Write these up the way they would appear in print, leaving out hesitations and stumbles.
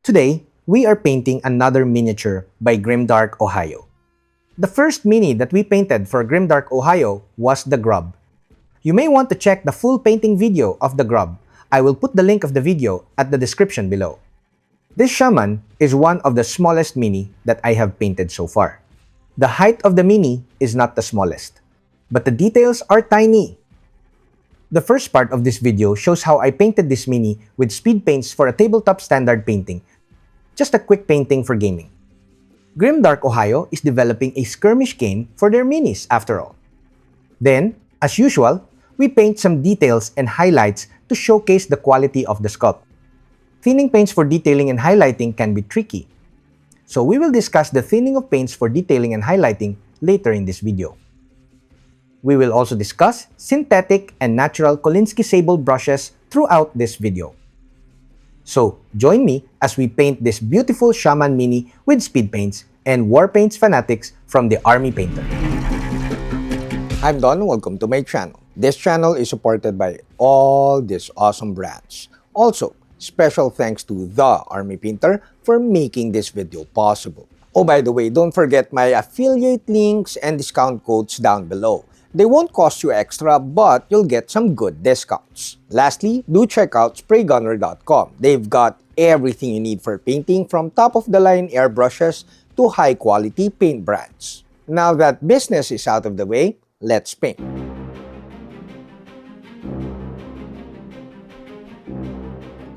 Today, we are painting another miniature by Grimdark Ohio. The first mini that we painted for Grimdark Ohio was the Grub. You may want to check the full painting video of the Grub. I will put the link of the video at the description below. This shaman is one of the smallest mini that I have painted so far. The height of the mini is not the smallest, but the details are tiny. The first part of this video shows how I painted this mini with Speedpaints for a tabletop standard painting. Just a quick painting for gaming. Grimdark Ohio is developing a skirmish game for their minis after all. Then, as usual, we paint some details and highlights to showcase the quality of the sculpt. Thinning paints for detailing and highlighting can be tricky. So we will discuss the thinning of paints for detailing and highlighting later in this video. We will also discuss synthetic and natural Kolinsky sable brushes throughout this video. So, join me as we paint this beautiful shaman mini with Speedpaints and Warpaints fanatics from the Army Painter. I'm Don, welcome to my channel. This channel is supported by all these awesome brands. Also, special thanks to the Army Painter for making this video possible. Oh, by the way, don't forget my affiliate links and discount codes down below. They won't cost you extra, but you'll get some good discounts. Lastly, do check out spraygunner.com. They've got everything you need for painting, from top-of-the-line airbrushes to high-quality paint brands. Now that business is out of the way, let's paint.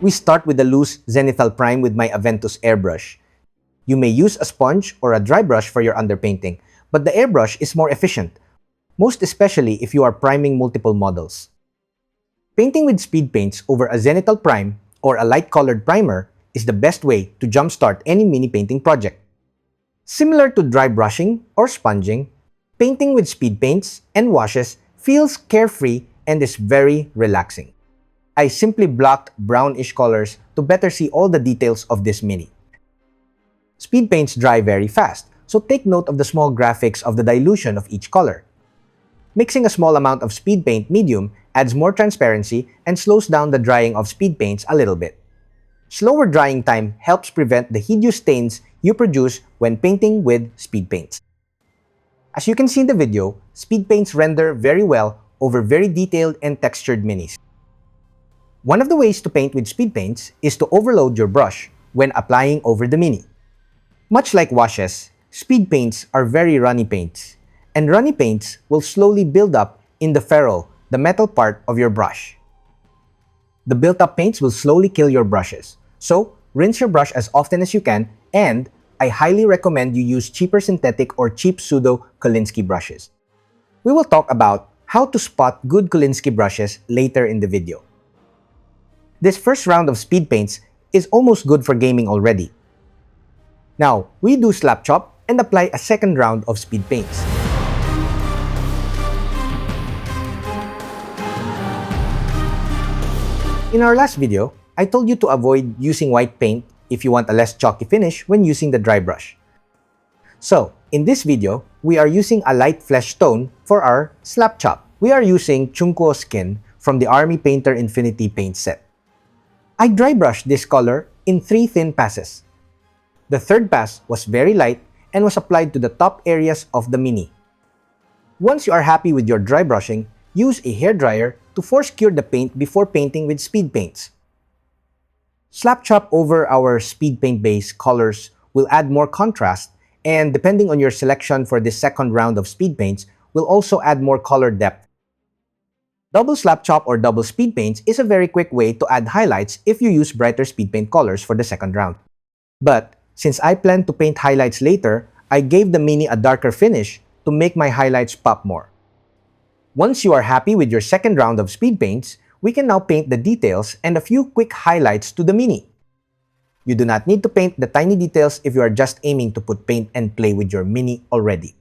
We start with the loose Zenithal Prime with my Aventus airbrush. You may use a sponge or a dry brush for your underpainting, but the airbrush is more efficient, most especially if you are priming multiple models. Painting with speed paints over a Zenithal Prime or a light-colored primer is the best way to jumpstart any mini painting project. Similar to dry brushing or sponging, painting with speed paints and washes feels carefree and is very relaxing. I simply blocked brownish colors to better see all the details of this mini. Speed paints dry very fast, so take note of the small graphics of the dilution of each color. Mixing a small amount of speed paint medium adds more transparency and slows down the drying of speed paints a little bit. Slower drying time helps prevent the hideous stains you produce when painting with speed paints. As you can see in the video, speed paints render very well over very detailed and textured minis. One of the ways to paint with speed paints is to overload your brush when applying over the mini. Much like washes, speed paints are very runny paints, and runny paints will slowly build up in the ferrule, the metal part of your brush. The built-up paints will slowly kill your brushes, so rinse your brush as often as you can, and I highly recommend you use cheaper synthetic or cheap pseudo Kolinsky brushes. We will talk about how to spot good Kolinsky brushes later in the video. This first round of speed paints is almost good for gaming already. Now, we do slap chop and apply a second round of speed paints. In our last video, I told you to avoid using white paint if you want a less chalky finish when using the dry brush. So, in this video, we are using a light flesh tone for our slap chop. We are using Chunko Skin from the Army Painter Infinity paint set. I dry brushed this color in 3 thin passes. The third pass was very light and was applied to the top areas of the mini. Once you are happy with your dry brushing, use a hairdryer to force cure the paint before painting with speed paints. Slap chop over our speed paint base colors will add more contrast, and depending on your selection for this second round of speed paints, will also add more color depth. Double slap chop or double speed paints is a very quick way to add highlights if you use brighter speed paint colors for the second round. But since I plan to paint highlights later, I gave the mini a darker finish to make my highlights pop more. Once you are happy with your second round of speed paints, we can now paint the details and a few quick highlights to the mini. You do not need to paint the tiny details if you are just aiming to put paint and play with your mini already.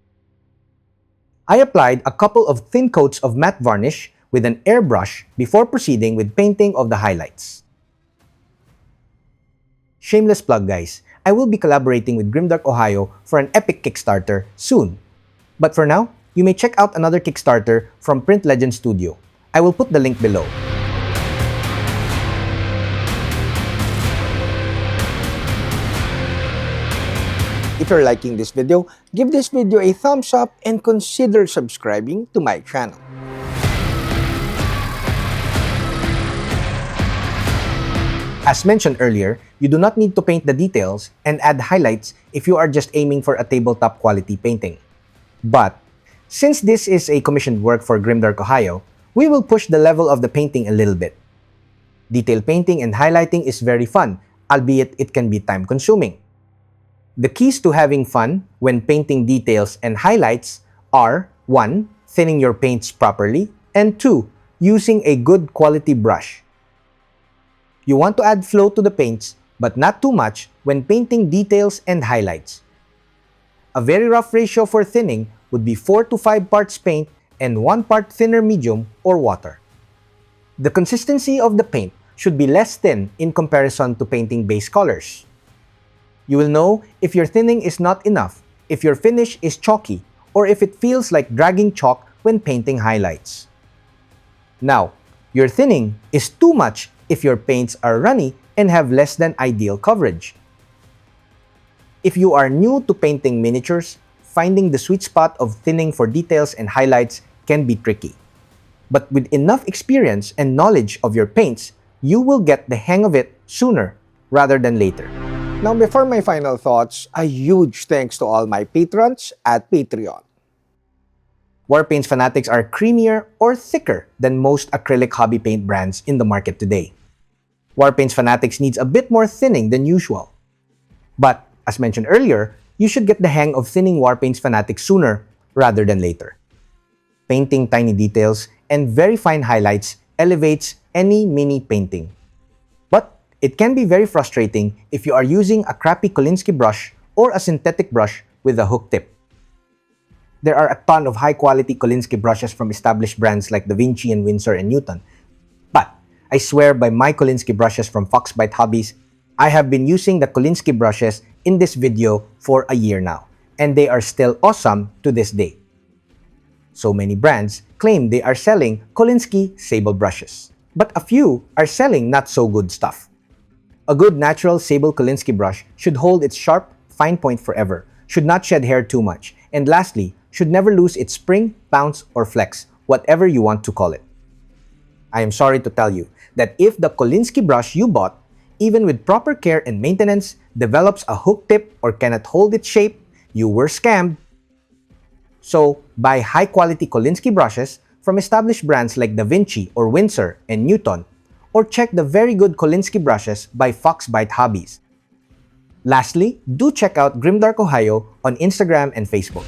I applied a couple of thin coats of matte varnish with an airbrush before proceeding with painting of the highlights. Shameless plug, guys. I will be collaborating with Grimdark Ohio for an epic Kickstarter soon. But for now, you may check out another Kickstarter from Print Legend Studio. I will put the link below. After liking this video, give this video a thumbs up and consider subscribing to my channel. As mentioned earlier, you do not need to paint the details and add highlights if you are just aiming for a tabletop quality painting. But, since this is a commissioned work for Grimdark Ohio, we will push the level of the painting a little bit. Detail painting and highlighting is very fun, albeit it can be time-consuming. The keys to having fun when painting details and highlights are 1. Thinning your paints properly, and 2. Using a good quality brush. You want to add flow to the paints, but not too much when painting details and highlights. A very rough ratio for thinning would be 4 to 5 parts paint and 1 part thinner medium or water. The consistency of the paint should be less thin in comparison to painting base colors. You will know if your thinning is not enough, if your finish is chalky, or if it feels like dragging chalk when painting highlights. Now, your thinning is too much if your paints are runny and have less than ideal coverage. If you are new to painting miniatures, finding the sweet spot of thinning for details and highlights can be tricky. But with enough experience and knowledge of your paints, you will get the hang of it sooner rather than later. Now, before my final thoughts, a huge thanks to all my patrons at Patreon. Warpaints fanatics are creamier or thicker than most acrylic hobby paint brands in the market today. Warpaints fanatics needs a bit more thinning than usual. But, as mentioned earlier, you should get the hang of thinning Warpaints fanatics sooner rather than later. Painting tiny details and very fine highlights elevates any mini painting. But it can be very frustrating if you are using a crappy Kolinsky brush or a synthetic brush with a hook tip. There are a ton of high-quality Kolinsky brushes from established brands like Da Vinci and Winsor and Newton. But I swear by my Kolinsky brushes from Foxbite Hobbies, I have been using the Kolinsky brushes in this video for a year now, and they are still awesome to this day. So many brands claim they are selling Kolinsky sable brushes, but a few are selling not so good stuff. A good natural sable Kolinsky brush should hold its sharp, fine point forever, should not shed hair too much, and lastly, should never lose its spring, bounce, or flex, whatever you want to call it. I am sorry to tell you that if the Kolinsky brush you bought, even with proper care and maintenance, develops a hook tip or cannot hold its shape, you were scammed. So, buy high-quality Kolinsky brushes from established brands like Da Vinci or Winsor and Newton, or check the very good Kolinsky brushes by Foxbite Hobbies. Lastly, do check out Grimdark Ohio on Instagram and Facebook.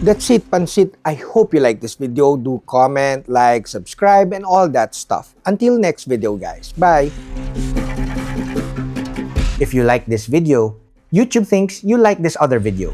That's it, Pansit. I hope you like this video. Do comment, like, subscribe, and all that stuff. Until next video, guys. Bye! If you like this video, YouTube thinks you like this other video.